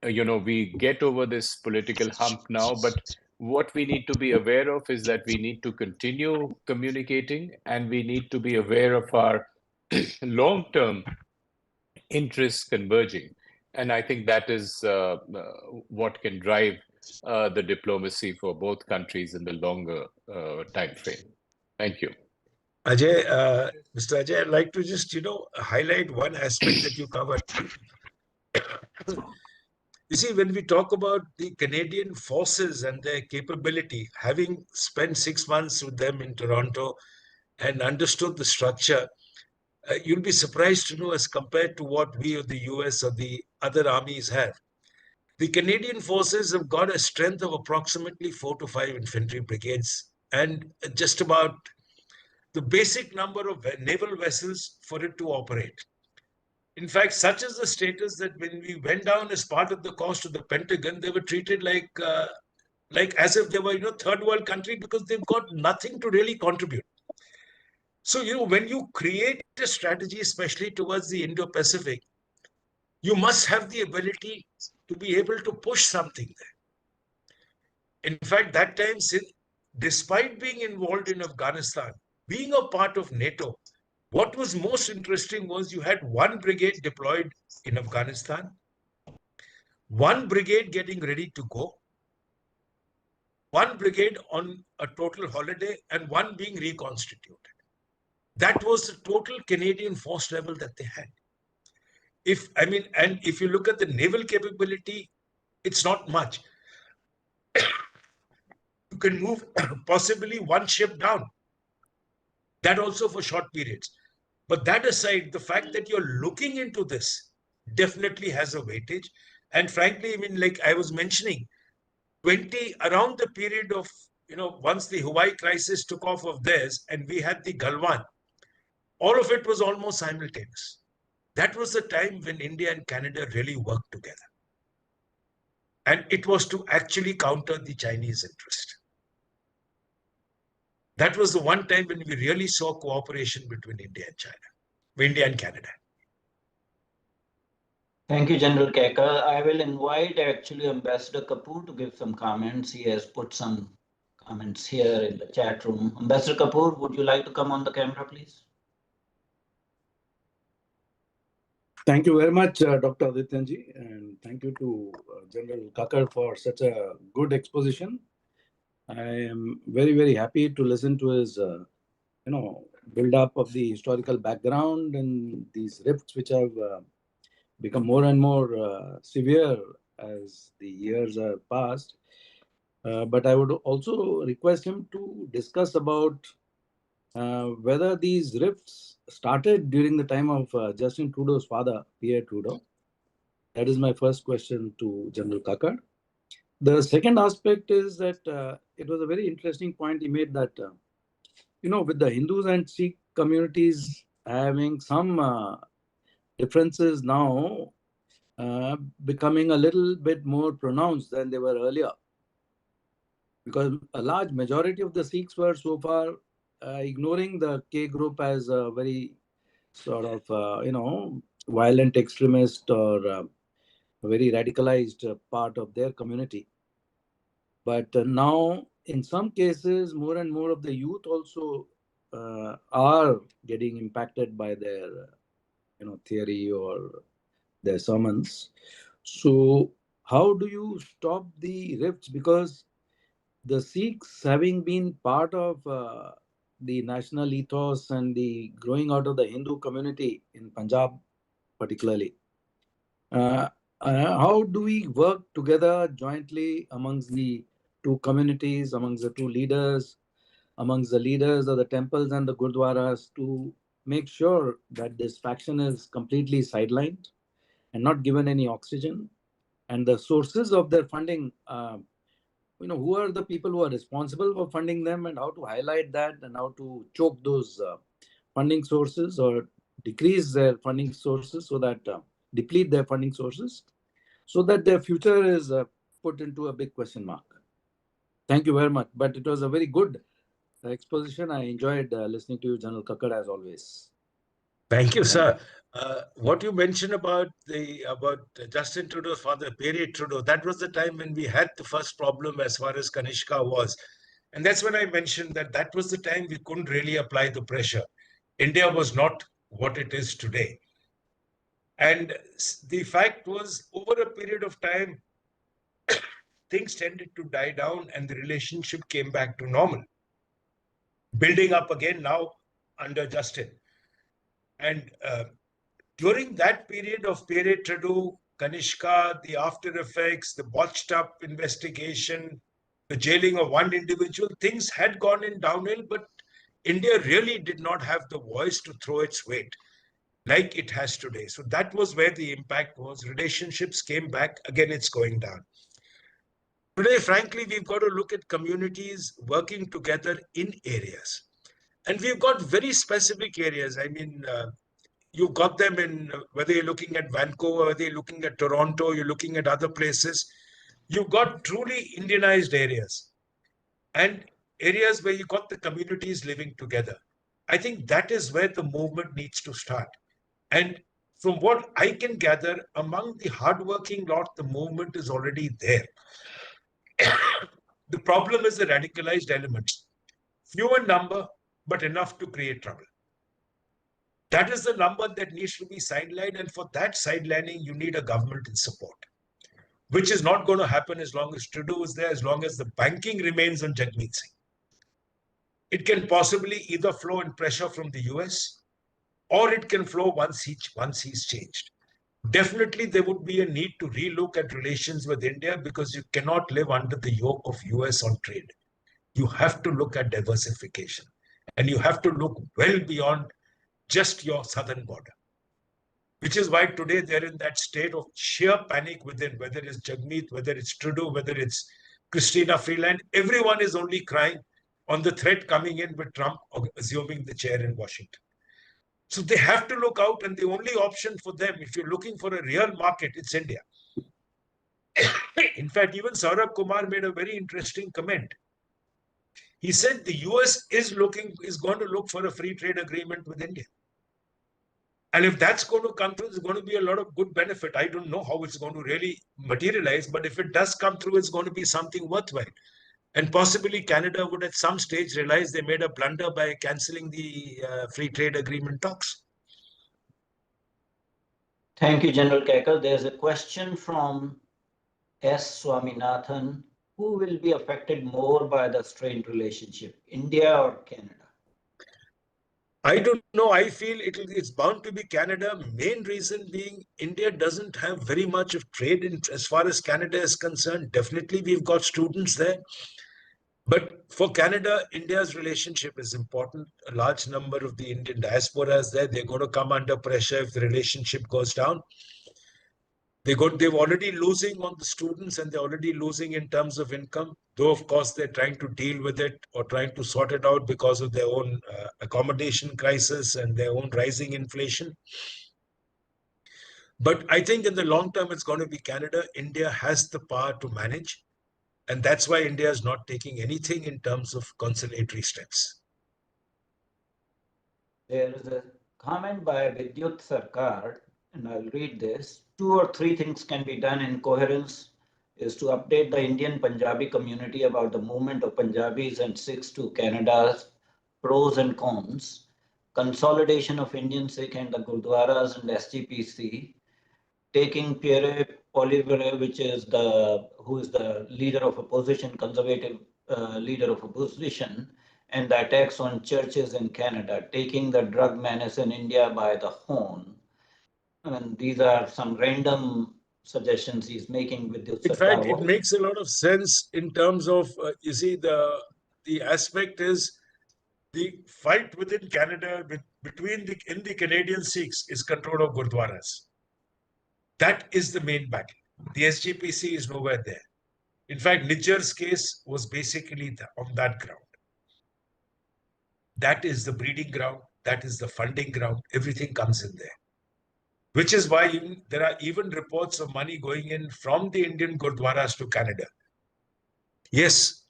we get over this political hump now, but what we need to be aware of is that we need to continue communicating, and we need to be aware of our long-term interests converging. And I think that is what can drive the diplomacy for both countries in the longer time frame. Thank you. Ajay, Mr. Ajay, I'd like to just, highlight one aspect that you covered. You see, when we talk about the Canadian forces and their capability, having spent 6 months with them in Toronto and understood the structure, you'll be surprised to know, as compared to what we or the US or the other armies have, the Canadian forces have got a strength of approximately 4 to 5 infantry brigades and just about the basic number of naval vessels for it to operate. In fact, such is the status that when we went down as part of the cost of the Pentagon, they were treated like as if they were, third world country, because they've got nothing to really contribute. So, when you create a strategy, especially towards the Indo-Pacific, you must have the ability to be able to push something there. In fact, that time, despite being involved in Afghanistan, being a part of NATO, what was most interesting was you had one brigade deployed in Afghanistan, one brigade getting ready to go, one brigade on a total holiday, and one being reconstituted. That was the total Canadian force level that they had. And if you look at the naval capability, it's not much. You can move possibly one ship down. That also for short periods. But that aside, the fact that you're looking into this definitely has a weightage. And frankly, like I was mentioning, around the period of, once the Hawaii crisis took off of theirs and we had the Galwan, all of it was almost simultaneous. That was the time when India and Canada really worked together. And it was to actually counter the Chinese interest. That was the one time when we really saw cooperation between India and Canada. Thank you, General Kakar. I will invite actually Ambassador Kapoor to give some comments. He has put some comments here in the chat room. Ambassador Kapoor, would you like to come on the camera, please? Thank you very much, Dr. Adityanjee, and thank you to General Kakar for such a good exposition. I am very, very happy to listen to his, build-up of the historical background and these rifts which have become more and more severe as the years are passed. But I would also request him to discuss about whether these rifts started during the time of Justin Trudeau's father, Pierre Trudeau. That is my first question to General Kakar. The second aspect is that it was a very interesting point he made that, with the Hindus and Sikh communities having some differences now, becoming a little bit more pronounced than they were earlier. Because a large majority of the Sikhs were so far ignoring the K group as a very sort of, violent extremist or a very radicalized part of their community. But now, in some cases, more and more of the youth also are getting impacted by their, theory or their sermons. So how do you stop the rifts? Because the Sikhs, having been part of the national ethos and the growing out of the Hindu community in Punjab particularly. How do we work together jointly amongst the two communities, amongst the two leaders, amongst the leaders of the temples and the gurdwaras to make sure that this faction is completely sidelined and not given any oxygen? And the sources of their funding, who are the people who are responsible for funding them, and how to highlight that and how to choke those funding sources or decrease their funding sources so that deplete their funding sources so that their future is put into a big question mark. Thank you very much. But it was a very good exposition. I enjoyed listening to you, General Kakar, as always. Thank you, sir. What you mentioned about Justin Trudeau's father, Pierre Trudeau, that was the time when we had the first problem as far as Kanishka was. And that's when I mentioned that was the time we couldn't really apply the pressure. India was not what it is today. And the fact was, over a period of time, things tended to die down and the relationship came back to normal. Building up again now under Justin. And during that period of Pierre Trudeau, Kanishka, the after effects, the botched up investigation, the jailing of one individual, things had gone in downhill, but India really did not have the voice to throw its weight like it has today. So that was where the impact was. Relationships came back. Again, it's going down. Today, frankly, we've got to look at communities working together in areas. And we've got very specific areas. I mean, you've got them in, whether you're looking at Vancouver, whether you're looking at Toronto, you're looking at other places. You've got truly Indianized areas and areas where you've got the communities living together. I think that is where the movement needs to start. And from what I can gather, among the hardworking lot, the movement is already there. The problem is the radicalized elements. Few in number, but enough to create trouble. That is the number that needs to be sidelined. And for that sidelining, you need a government in support, which is not going to happen as long as Trudeau is there, as long as the banking remains on Jagmeet Singh. It can possibly either flow in pressure from the US, or it can flow once he's changed. Definitely, there would be a need to relook at relations with India because you cannot live under the yoke of US on trade. You have to look at diversification, and you have to look well beyond just your southern border, which is why today they're in that state of sheer panic within, whether it's Jagmeet, whether it's Trudeau, whether it's Christina Freeland. Everyone is only crying on the threat coming in with Trump assuming the chair in Washington. So they have to look out, and the only option for them, if you're looking for a real market, it's India. In fact, even Saurabh Kumar made a very interesting comment. He said the US is going to look for a free trade agreement with India. And if that's going to come through, there's going to be a lot of good benefit. I don't know how it's going to really materialize, but if it does come through, it's going to be something worthwhile. And possibly Canada would at some stage realize they made a blunder by cancelling the free trade agreement talks. Thank you, General Kakar. There's a question from S. Swaminathan. Who will be affected more by the strained relationship, India or Canada? I don't know. I feel it's bound to be Canada. Main reason being India doesn't have very much of trade as far as Canada is concerned. Definitely, we've got students there. But for Canada, India's relationship is important. A large number of the Indian diaspora is there. They're going to come under pressure if the relationship goes down. They're already losing on the students, and they're already losing in terms of income. Though, of course, they're trying to deal with it or trying to sort it out because of their own accommodation crisis and their own rising inflation. But I think in the long term, it's going to be Canada. India has the power to manage. And that's why India is not taking anything in terms of conciliatory steps. There is a comment by Vidyut Sarkar, and I'll read this. 2 or 3 things can be done in coherence is to update the Indian Punjabi community about the movement of Punjabis and Sikhs to Canada's pros and cons, consolidation of Indian Sikh and the Gurdwaras and SGPC, taking Pierre Poilievre, who is the leader of opposition, conservative leader of opposition, and the attacks on churches in Canada, taking the drug menace in India by the horn, I mean, these are some random suggestions he's making with the In fact, it makes a lot of sense in terms of, you see, the aspect is the fight within Canada between the Canadian Sikhs is control of Gurdwaras. That is the main battle. The SGPC is nowhere there. In fact, Nijjar's case was basically on that ground. That is the breeding ground. That is the funding ground. Everything comes in there. Which is why there are even reports of money going in from the Indian Gurdwaras to Canada. Yes,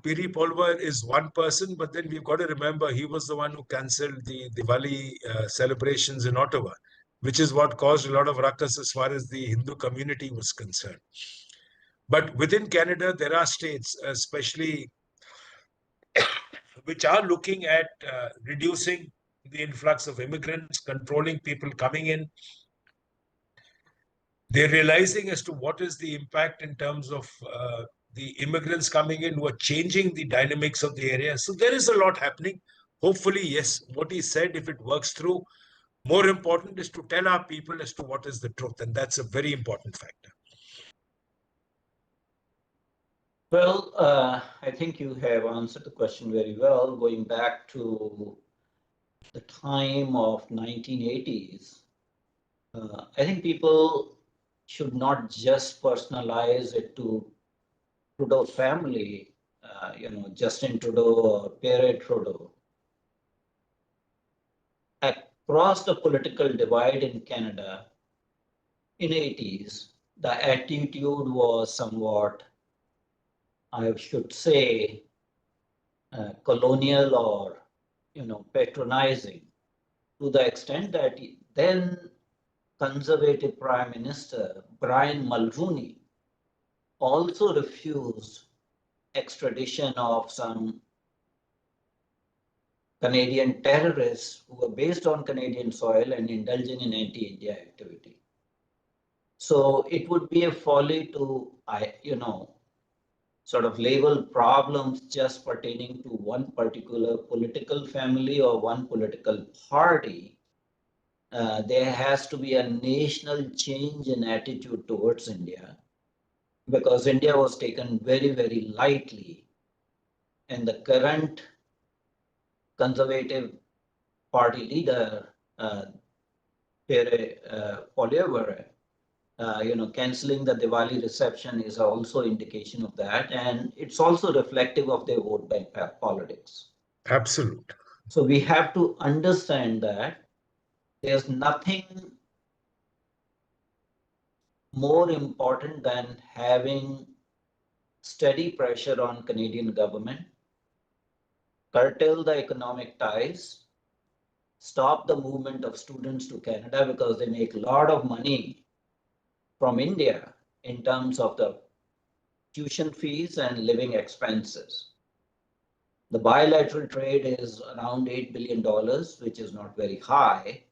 Piri Polvar is one person, but then we've got to remember he was the one who cancelled the Diwali celebrations in Ottawa, which is what caused a lot of ruckus as far as the Hindu community was concerned. But within Canada, there are states, especially which are looking at reducing the influx of immigrants, controlling people coming in. They're realizing as to what is the impact in terms of the immigrants coming in who are changing the dynamics of the area. So there is a lot happening. Hopefully, yes, what he said, if it works through, more important is to tell our people as to what is the truth. And that's a very important factor. Well, I think you have answered the question very well, going back to the time of 1980s. I think people should not just personalize it to Trudeau's family, Justin Trudeau or Pierre Trudeau. Across the political divide in Canada in 80s, the attitude was somewhat, I should say, colonial or patronizing, to the extent that then Conservative Prime Minister Brian Mulroney also refused extradition of some Canadian terrorists who were based on Canadian soil and indulging in anti-India activity. So it would be a folly to, sort of label problems just pertaining to one particular political family or one political party. There has to be a national change in attitude towards India, because India was taken very, very lightly. And the current Conservative Party leader, Pierre Poilievre, cancelling the Diwali reception is also indication of that. And it's also reflective of their vote bank politics. Absolute. So we have to understand that there's nothing more important than having steady pressure on Canadian government, curtail the economic ties, stop the movement of students to Canada because they make a lot of money from India in terms of the tuition fees and living expenses. The bilateral trade is around $8 billion, which is not very high.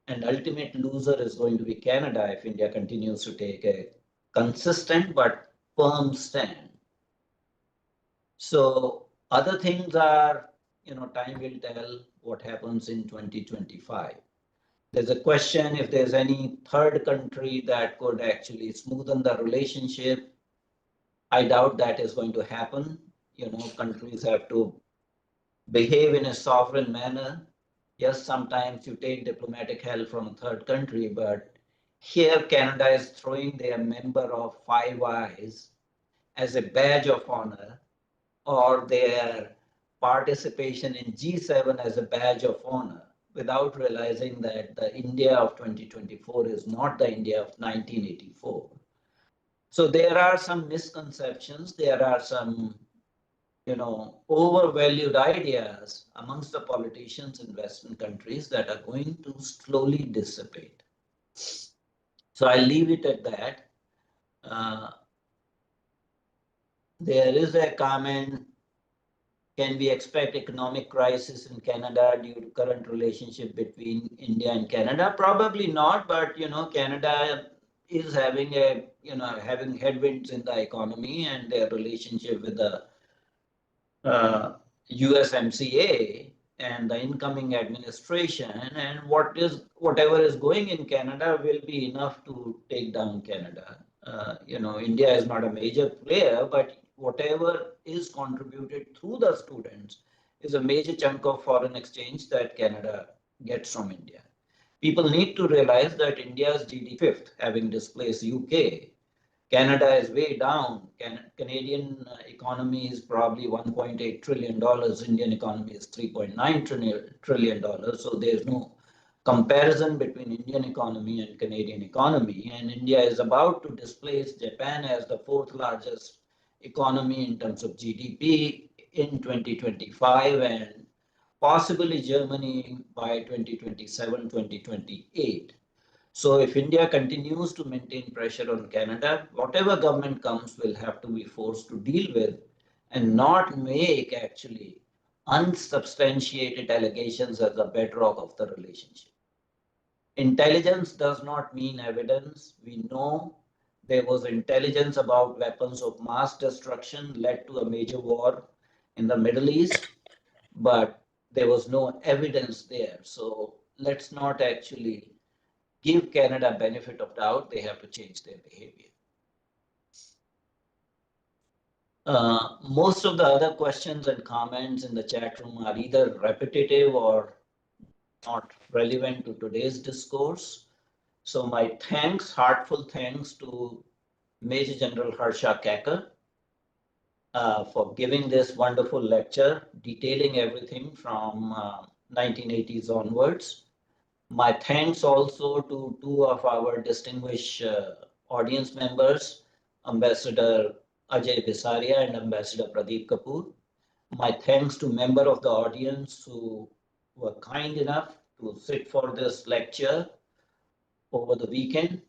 And ultimate loser is going to be Canada if India continues to take a consistent but firm stand. So other things are, time will tell what happens in 2025. There's a question if there's any third country that could actually smoothen the relationship. I doubt that is going to happen. Countries have to behave in a sovereign manner. Yes, sometimes you take diplomatic help from a third country, but here Canada is throwing their member of Five Eyes as a badge of honor, or their participation in G7 as a badge of honor, without realizing that the India of 2024 is not the India of 1984. So there are some misconceptions, there are some overvalued ideas amongst the politicians in Western countries that are going to slowly dissipate. So I'll leave it at that. There is a comment, can we expect economic crisis in Canada due to current relationship between India and Canada? Probably not, but Canada is having having headwinds in the economy, and their relationship with the USMCA and the incoming administration, and whatever is going in Canada will be enough to take down Canada. India is not a major player, but whatever is contributed through the students is a major chunk of foreign exchange that Canada gets from India. People need to realize that India's GDP fifth, having displaced UK. Canada is way down. Canadian economy is probably $1.8 trillion. Indian economy is $3.9 trillion. So there's no comparison between Indian economy and Canadian economy. And India is about to displace Japan as the fourth largest economy in terms of GDP in 2025 and possibly Germany by 2027, 2028. So if India continues to maintain pressure on Canada, whatever government comes will have to be forced to deal with and not make actually unsubstantiated allegations as the bedrock of the relationship. Intelligence does not mean evidence. We know there was intelligence about weapons of mass destruction led to a major war in the Middle East, but there was no evidence there. So let's not actually give Canada benefit of doubt. They have to change their behavior. Most of the other questions and comments in the chat room are either repetitive or not relevant to today's discourse. So my thanks, heartfelt thanks to Major General Harsha Kakar for giving this wonderful lecture, detailing everything from 1980s onwards. My thanks also to two of our distinguished audience members, Ambassador Ajay Bisaria and Ambassador Pradeep Kapoor. My thanks to members of the audience who were kind enough to sit for this lecture over the weekend.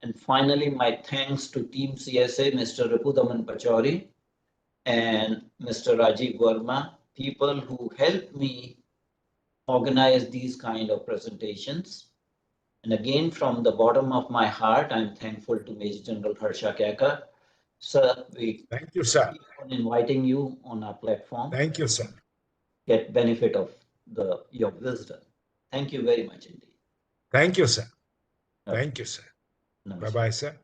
And finally, my thanks to Team CSA, Mr. Ripudaman Pachauri and Mr. Rajiv Verma, people who helped me organize these kind of presentations. And again, from the bottom of my heart, I'm thankful to Major General Harsha Kakar. Sir, we Thank you, sir. keep on inviting you on our platform. Thank you, sir. Get benefit of your wisdom. Thank you very much indeed. Thank you, sir. Okay. Thank you, sir. Namaste. Bye-bye, sir.